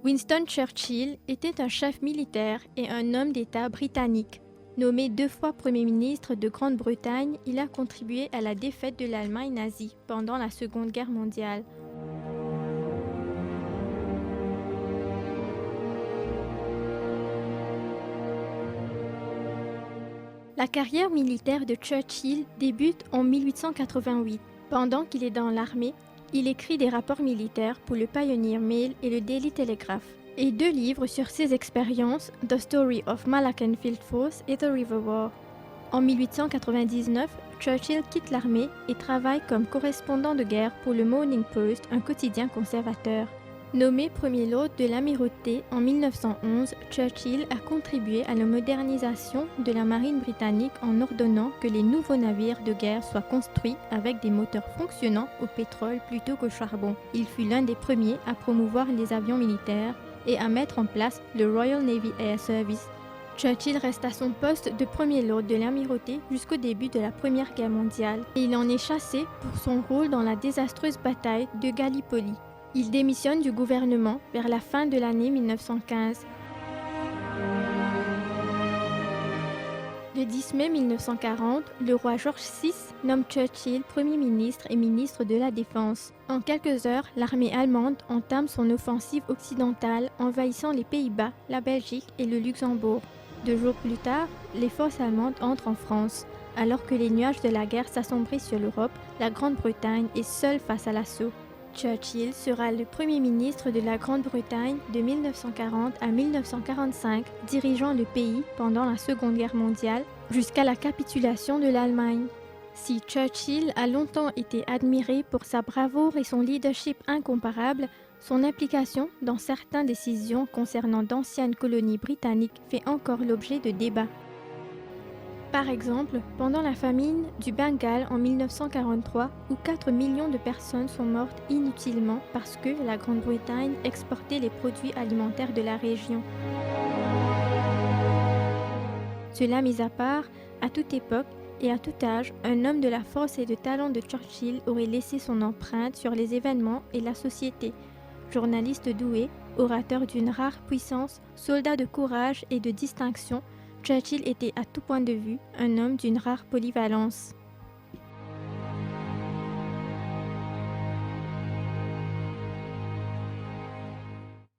Winston Churchill était un chef militaire et un homme d'État britannique. Nommé 2 fois Premier ministre de Grande-Bretagne, il a contribué à la défaite de l'Allemagne nazie pendant la Seconde Guerre mondiale. La carrière militaire de Churchill débute en 1888. Pendant qu'il est dans l'armée, il écrit des rapports militaires pour le Pioneer Mail et le Daily Telegraph, et 2 livres sur ses expériences, The Story of Malacan Field Force et The River War. En 1899, Churchill quitte l'armée et travaille comme correspondant de guerre pour le Morning Post, un quotidien conservateur. Nommé Premier Lord de l'Amirauté en 1911, Churchill a contribué à la modernisation de la marine britannique en ordonnant que les nouveaux navires de guerre soient construits avec des moteurs fonctionnant au pétrole plutôt qu'au charbon. Il fut l'un des premiers à promouvoir les avions militaires et à mettre en place le Royal Navy Air Service. Churchill reste à son poste de Premier Lord de l'Amirauté jusqu'au début de la Première Guerre mondiale et il en est chassé pour son rôle dans la désastreuse bataille de Gallipoli. Il démissionne du gouvernement vers la fin de l'année 1915. Le 10 mai 1940, le roi George VI nomme Churchill Premier ministre et ministre de la Défense. En quelques heures, l'armée allemande entame son offensive occidentale, envahissant les Pays-Bas, la Belgique et le Luxembourg. 2 jours plus tard, les forces allemandes entrent en France. Alors que les nuages de la guerre s'assombrissent sur l'Europe, la Grande-Bretagne est seule face à l'assaut. Churchill sera le Premier ministre de la Grande-Bretagne de 1940 à 1945, dirigeant le pays pendant la Seconde Guerre mondiale jusqu'à la capitulation de l'Allemagne. Si Churchill a longtemps été admiré pour sa bravoure et son leadership incomparable, son implication dans certaines décisions concernant d'anciennes colonies britanniques fait encore l'objet de débats. Par exemple, pendant la famine du Bengale en 1943, où 4 millions de personnes sont mortes inutilement parce que la Grande-Bretagne exportait les produits alimentaires de la région. Cela mis à part, à toute époque et à tout âge, un homme de la force et de talent de Churchill aurait laissé son empreinte sur les événements et la société. Journaliste doué, orateur d'une rare puissance, soldat de courage et de distinction, Churchill était à tout point de vue un homme d'une rare polyvalence.